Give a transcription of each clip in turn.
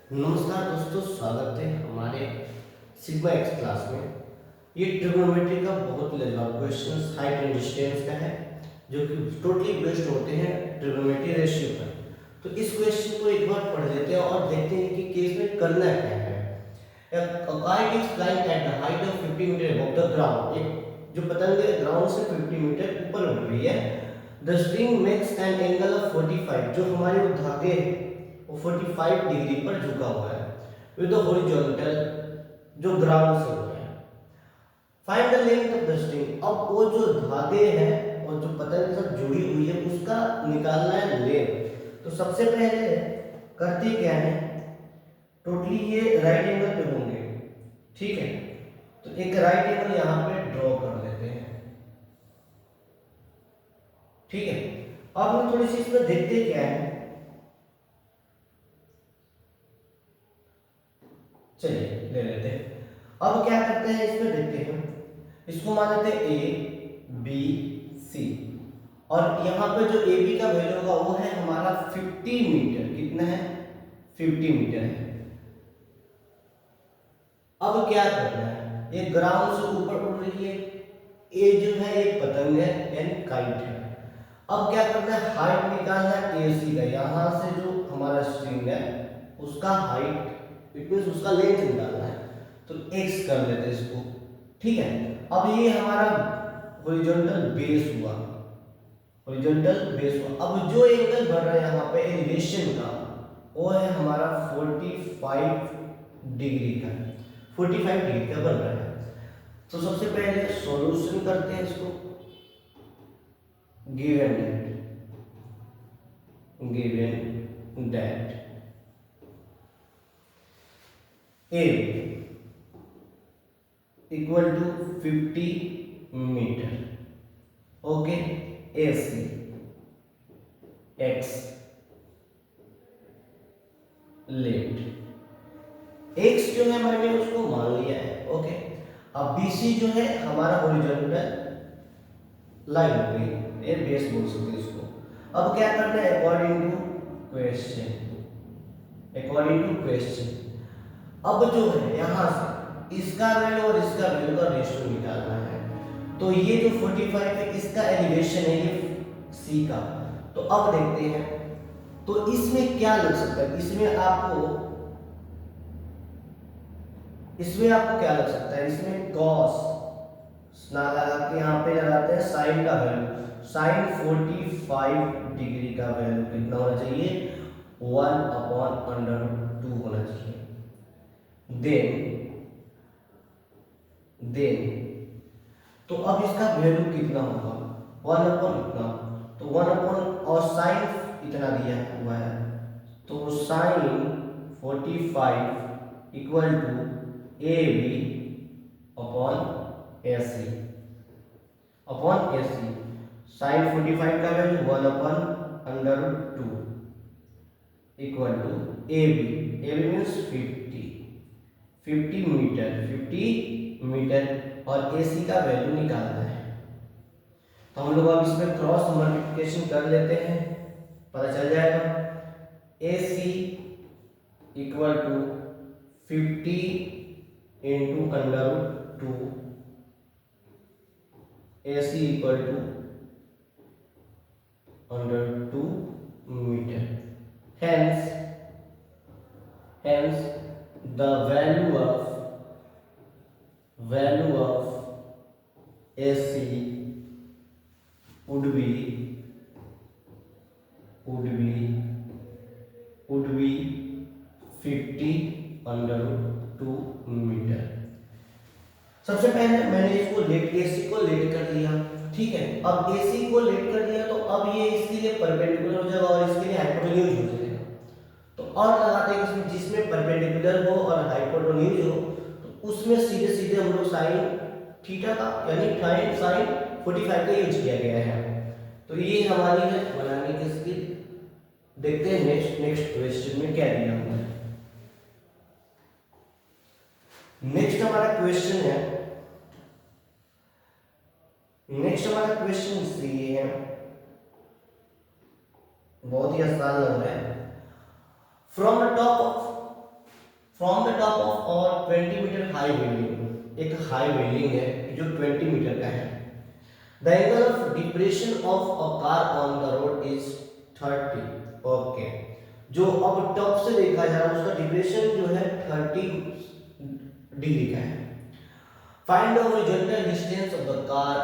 नमस्कार दोस्तों, स्वागत है हमारे सिग्मा एक्स क्लास में। ये ट्रिग्नोमेट्री का बहुत लाजवाब क्वेश्चन हाइट एंड डिस्टेंस का है, जो कि टोटली बेस्ड होते हैं ट्रिग्नोमेट्री रेशियो पर। तो इस क्वेश्चन को एक बार पढ़ लेते हैं और देखते हैं कि केस में करना क्या है। A kite is flying at the height of 50 metre above the ground। एक जो पतंग है ग्राउंड से 50 मीटर ऊपर उड़ रही है। The string makes an angle of 45। जो हमारे वो धागे हैं वो 45 डिग्री पर झुका हुआ है विद द हॉरिजॉन्टल, जो ग्राउंड से हो है। Find the length of the string. अब वो जो धागे हैं और जो पतंग के साथ जुड़ी हुई है उसका निकालना है लेंथ। तो सबसे पहले करते क्या है, टोटली ये राइट एंगल पे होंगे, ठीक है। तो एक राइट एंगल यहां पे ड्रॉ कर लेते हैं, ठीक है। अब हम थोड़ी सी इसमें देखते क्या है, चलिए ले लेते हैं। अब क्या करते हैं इसमें देखते हैं, इसको मान लेते हैं ए बी सी, और यहाँ पे जो ए बी का वैल्यू होगा वो है हमारा 50 मीटर। कितना है? 50 मीटर है। अब क्या करना है, ये ग्राउंड से ऊपर उड़ रही है, ए जो है एक पतंग है यानी काइट है। अब क्या करना है, हाइट निकालना है ए सी का। यहाँ से जो हमारा स्ट्रिंग है उसका हाइट इट मींस उसका लेंथ निकालना है। तो एक्स कर लेते हैं इसको, ठीक है। अब ये हमारा हॉरिजॉन्टल बेस हुआ, हॉरिजॉन्टल बेस हुआ। अब जो एंगल बढ़ रहा है यहाँ पे एलिवेशन का वो है हमारा 45 डिग्री का, 45 डिग्री का बन रहा है। तो सबसे पहले सॉल्यूशन करते हैं इसको। Given that A equal to 50 metre, okay. A C X let, X जो है मैंने उसको मान लिया है, ओके। अब बी सी जो है हमारा हॉरिजॉन्टल लाइन हो गई, ये बेस बोल सकते हैं इसको। अब क्या करना है, according to question, according to question. अब जो है यहाँ से इसका वैल्यू और इसका वैल्यू का रेशियो निकालना है। तो ये जो 45 है इसका एलिवेशन है ये सी का। तो अब देखते हैं, तो इसमें क्या लग सकता है, इसमें आपको क्या लग सकता है, इसमें कॉस ना लगा के यहाँ पे लगाते हैं साइन का वैल्यू। साइन 45 डिग्री का वैल्यू कितना होना चाहिए, 1/√2 होना चाहिए। देन तो अब इसका वैल्यू कितना होगा, 1/, इतना। तो 1/ और साइन इतना दिया हुआ है, तो sine 45 equal to A B upon A C, upon A C. Sine 45 का value 1/√2 equal to A B means 50 metre और ए सी का वैल्यू निकालना है। तो हम लोग अब इसमें क्रॉस मल्टीप्लिकेशन कर लेते हैं, पता चल जाएगा। A C equal to 50 into √2, A C equal to √2 metre. Hence the value of AC would be 50/√2 metre. सबसे पहले मैंने इसको लेट AC को लेट कर लिया, ठीक है। अब AC को लेट कर दिया तो अब ये इसके लिए परपेंडिकुलर हो जाएगा और इसके लिए हाइपोटेन्यूज हो जाएगा। तो और लगाते हैं जिसमें परपेंडिकुलर हो और हाइपोटेन्यूज हो, तो उसमें सीधे सीधे हम लोग साइन थीटा का यानी साइन 45 का यूज किया गया है। तो ये हमारी है बनाने की स्किल। देखते हैं नेक्स्ट क्वेश्चन में क्या दिया हुआ है। नेक्स्ट हमारा क्वेश्चन ये है, बहुत ही आसान लग रहा है। From the top of from the top of और 20 मीटर हाई बिल्डिंग, एक हाई बिल्डिंग है जो 20 मीटर का है। The angle of depression of a car on the road is 30। Okay, जो अब टॉप से देखा जा रहा है उसका डिप्रेशन जो है 30 डिग्री का है। Find the horizontal distance of the car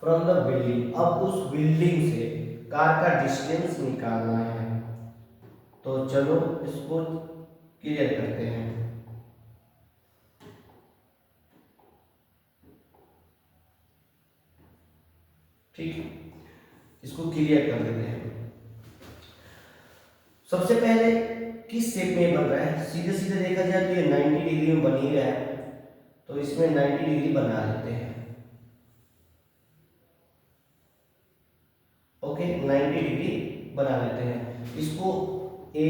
from the building, अब उस बिल्डिंग से कार का डिस्टेंस निकालना है। तो चलो इसको क्लियर करते हैं। ठीक है, इसको क्लियर कर देते हैं। सबसे पहले किस शेप में बन रहा है, सीधे सीधे देखा जाए तो ये 90 डिग्री में बन ही रहा है, तो इसमें 90 डिग्री बना लेते हैं। ओके, 90 डिग्री बना लेते हैं। इसको ए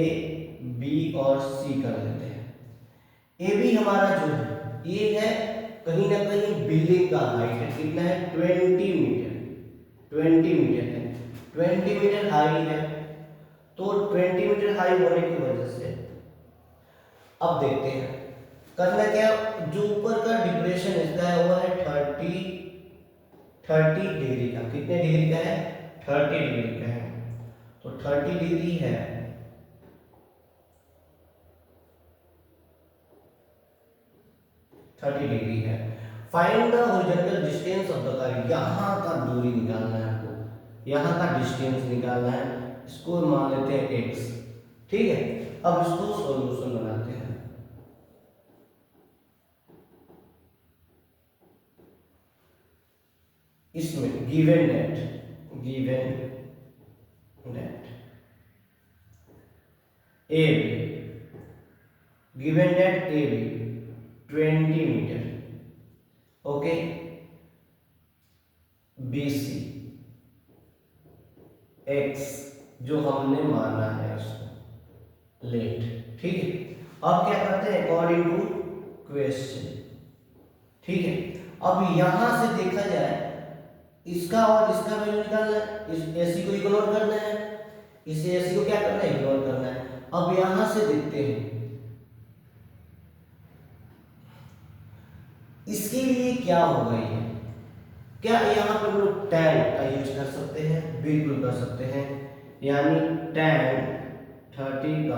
बी और सी कर लेते हैं। ए बी हमारा जो है ये है कहीं ना कहीं बिल्डिंग का हाइट है, कितना है 20 मीटर, 20 मीटर है, 20 मीटर हाई है। तो 20 मीटर हाई होने की वजह से अब देखते हैं करना क्या, जो ऊपर का डिप्रेशन इसका है वो है 30 डिग्री का। कितने डिग्री का है, 30 डिग्री का है। तो 30 डिग्री है, 30 डिग्री है। Find the horizontal distance of the car, यहाँ का दूरी निकालना है आपको, यहाँ का डिस्टेंस निकालना है। इसको मान लेते हैं x। ठीक है, अब इसको सॉल्यूशन बनाते हैं। इसमें given that A given that A B 20 metre. Okay, B C X जो हमने माना है उसको लेट। ठीक है, अब क्या करते हैं अकॉर्डिंग टू क्वेश्चन। ठीक है, अब यहां से देखा जाए इसका और इसका वैल्यू निकालना है, इस एसी को इग्नोर करना है, इस एसी को क्या करना है, इग्नोर करना है। अब यहां से देखते हैं इसके लिए क्या होगा, ये क्या यहाँ पे हम लोग tan का यूज कर सकते हैं, बिल्कुल कर सकते हैं। यानी tan 30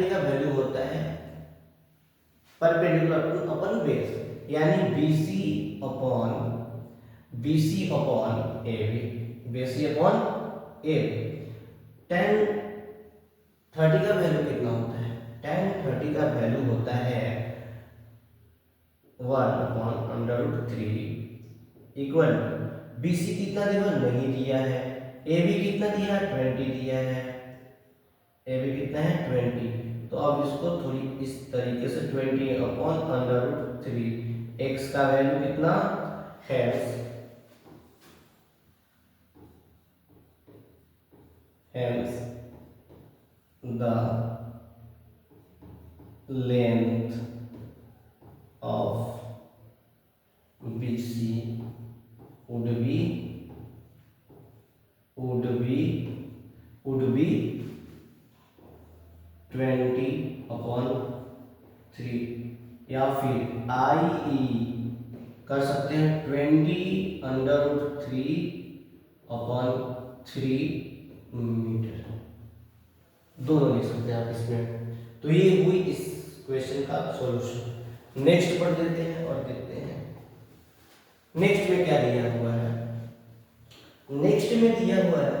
का वैल्यू होता है परपेंडिकुलर टू अपन बेस, यानी BC अपॉन AB। tan 30 का वैल्यू कितना होता है, tan 30 का वैल्यू होता है 1/√3 इक्वल BC कितना दिया, नहीं दिया है। AB कितना दिया, 20 दिया है। AB कितना है 20। तो अब इसको थोड़ी इस तरीके से 20/√3, x का वैल्यू कितना है, hence the length of BC would be 20/3, या फिर IE कर सकते हैं 20√3/3 मीटर, दोनों लिख सकते हैं आप इसमें। तो ये हुई इस क्वेश्चन का सॉल्यूशन। नेक्स्ट पढ़ लेते हैं और देखते हैं नेक्स्ट में क्या दिया हुआ है। नेक्स्ट में दिया हुआ है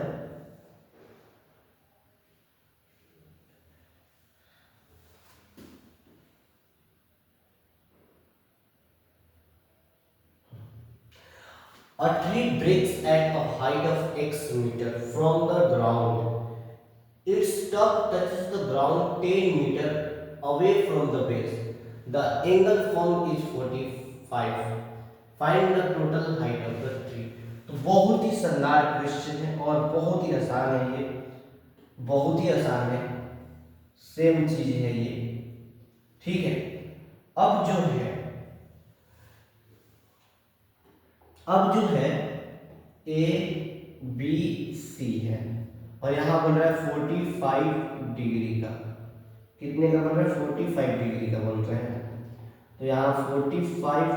a tree breaks at a height of x meter from the ground. Its top touches the ground 10 meter away from the base. The angle formed is 45. Find the total height of the tree. तो बहुत ही शानदार question है और बहुत ही आसान है, ये बहुत ही आसान है, सेम चीज है ये। ठीक है, अब जो है ABC है और यहां बन रहा है 45 डिग्री का। कितने का बन रहा है, 45 डिग्री का बन रहा है। तो यहाँ 45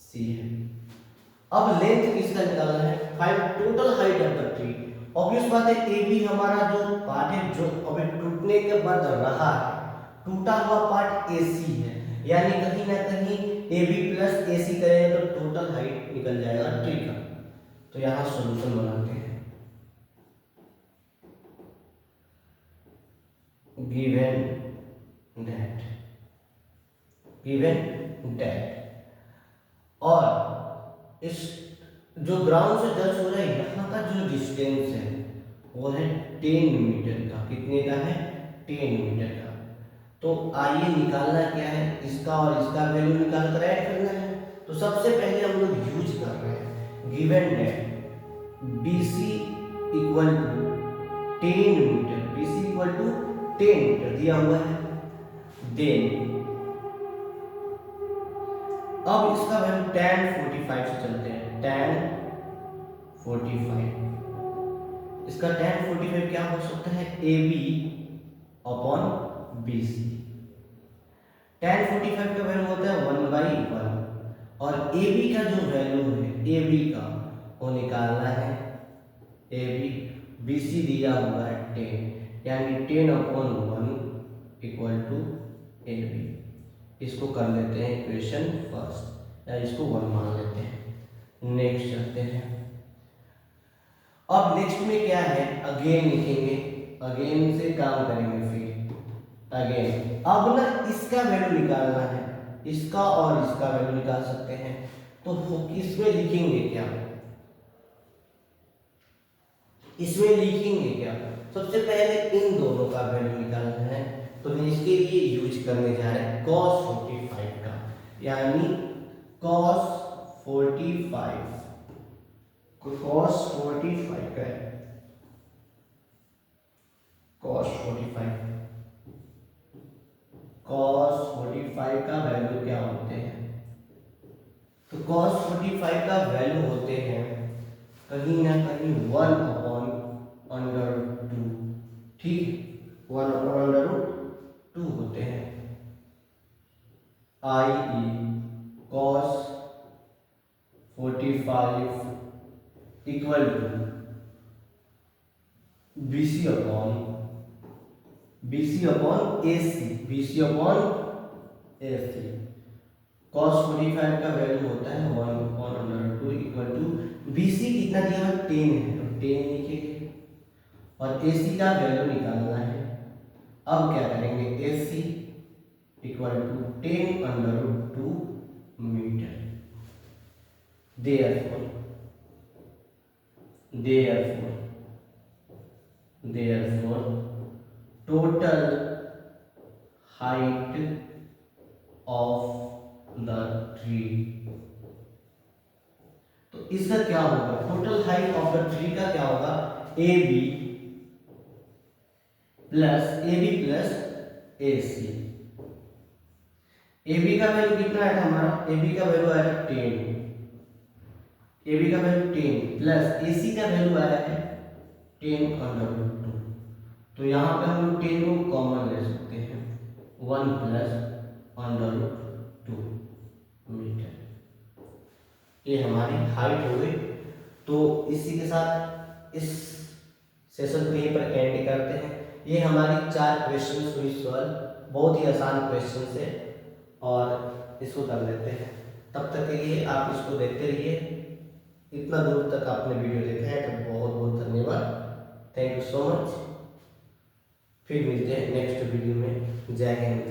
सी है। अब लेंथ किसका निकालना है, find total height of the tree. Obvious बात है ए बी हमारा जो पार्ट है, जो अभी टूटने के बाद रहा है, टूटा हुआ पार्ट ए सी है, यानी कहीं ना कहीं ए बी प्लस ए सी करेंगे तो टोटल हाइट निकल जाएगा ट्री का। तो यहाँ सॉल्यूशन बनाते हैं। गिवन दैट और इस जो ग्राउंड से टच हो रहा है यहाँ का जो डिस्टेंस है वो है 10 मीटर का। कितने का है, 10 मीटर का। तो आइए निकालना क्या है, इसका और इसका वैल्यू निकाल कर ऐड करना है। तो सबसे पहले हम लोग यूज कर रहे हैं given that BC equal to 10 metre, BC equal to 10 metre दिया हुआ है। देन अब इसका वैल्यू tan 45 से चलते हैं, tan 45। इसका tan 45 क्या हो सकता है, AB अपॉन BC। tan 45 का वैल्यू होता है 1/1 और AB का जो वैल्यू है, AB का वो निकालना है। AB BC दिया हुआ है 10, यानी 10/1 इक्वल टू AB। इसको कर लेते हैं इक्वेशन फर्स्ट, या इसको 1 मान लेते हैं। नेक्स्ट चलते हैं। अब नेक्स्ट में क्या है, अगेन लिखेंगे, अगेन से काम करेंगे फिर अगेन। अब ना इसका वैल्यू निकालना है, इसका और इसका वैल्यू निकाल सकते हैं। तो इसमें लिखेंगे क्या, इसमें लिखेंगे क्या, सबसे पहले इन दोनों का वैल्यू निकालना है। तो मैं इसके लिए यूज करने जा रहे हैं cos 45 का, यानी cos 45 cos 45 का है, cos 45 का वैल्यू क्या होते हैं, तो cos 45 का वैल्यू होते हैं कहीं ना कहीं 1/√2। ठीक, 1/√2 होते हैं। i.e. cos 45 equal to BC upon AC, BC upon AC। cos 45 का वैल्यू होता है 1/√2 इक्वल टू BC कितना दिया है, 10 है, तो 10 लिखेंगे और AC का वैल्यू निकालना है। अब क्या करेंगे, AC equal to 10/√2 metre. therefore total height of the tree। तो इसका क्या होगा, total height of the tree का क्या होगा, AB प्लस AC। AB का वैल्यू कितना है हमारा, AB का वैल्यू आया 10, AB का वैल्यू 10 प्लस AC का वैल्यू आया है 10/√2। तो यहाँ पे हम लोग 10 को कॉमन ले सकते हैं, 1 +√2 मीटर। ये हमारी हाइट हो गई। तो इसी के साथ इस सेशन को यहीं पर एंड करते हैं। ये हमारी 4 क्वेश्चंस हुई सॉल्व, बहुत ही आसान क्वेश्चन है और इसको कर लेते हैं। तब तक के लिए आप इसको देखते रहिए। इतना दूर तक आपने वीडियो देखा है तो बहुत बहुत धन्यवाद, थैंक यू सो मच। फिर मिलते हैं नेक्स्ट वीडियो में। जय हिंद।